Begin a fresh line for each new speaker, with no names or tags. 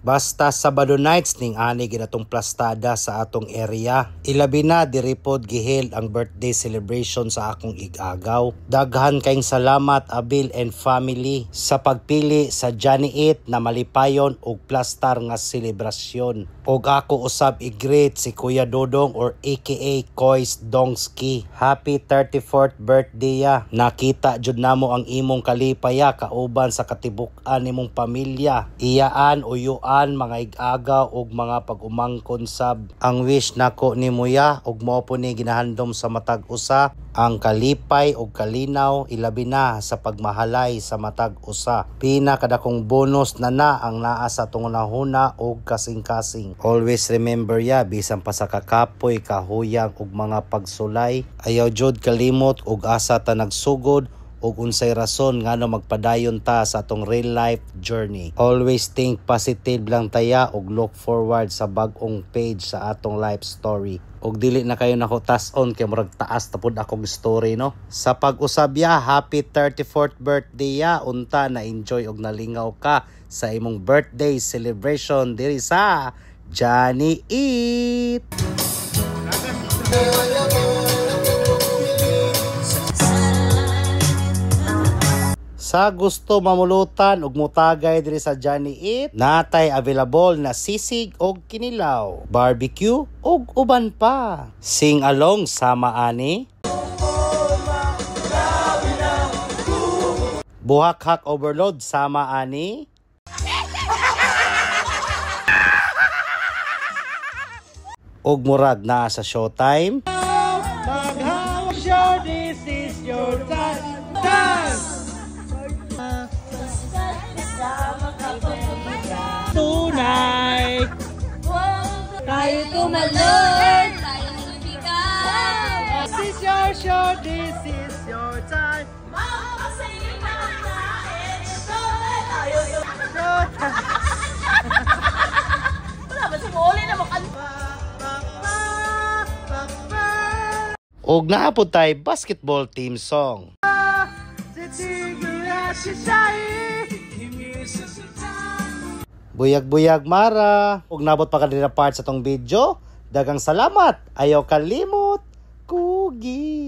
Basta Sabado nights ning ani ginatong plastada sa atong area. Ilabi na diri pod giheld ang birthday celebration sa akong igagaw. Daghan kayong salamat Abil and family sa pagpili sa Johnny Eat na malipayon og plastar nga selebrasyon. Og ako usab i-greet si Kuya Dodong or aka Kois Dongski. Happy 34th birthday ya. Nakita jud namo ang imong kalipaya kauban sa katibuk-an nimong pamilya. Iyaan uyuan mga igagaw og mga pag-umangkon sab. Ang wish nako ni Muya og mao po ni ginahandom sa matag usa ang kalipay og kalinaw ilabi na sa pagmahalay sa matag usa. Pina kadakong bonus na ang naa sa tungunahuna og kasing-kasing. Always remember ya bisan pa sa kakapoy, kahuyang og mga pagsulay, ayaw jud kalimot og asa ta nagsugod ug unsay rason ngano magpadayon ta sa atong real life journey. Always think positive lang taya ug look forward sa bag-ong page sa atong life story. Og dili na kayo nako tas-on kay murag taas tapod akong story no. Sa pag-usab ya, happy 34th birthday ya. Unta na enjoy og nalingaw ka sa imong birthday celebration diri sa Johnny Eat. Sa gusto mamulutan ug mutagay diri sa Johnny Eat, natay available na sisig og kinilaw, barbecue ug uban pa. Sing along sama ani. Buhak-hak overload sama ani. Og murag na sa showtime. Mag-how show, this is your time. Dance! Tonight
tayo tumalon, tayo lumigaw.
This is your show, this is your time.
Mamasayin na natin. Tayo wala ba si Moli na makanta?
Og naapod tay basketball team song. Buyag-buyag Mara. Ug nabot pa kanila part sa tong video. Dagang salamat. Ayaw kalimot. Kugi.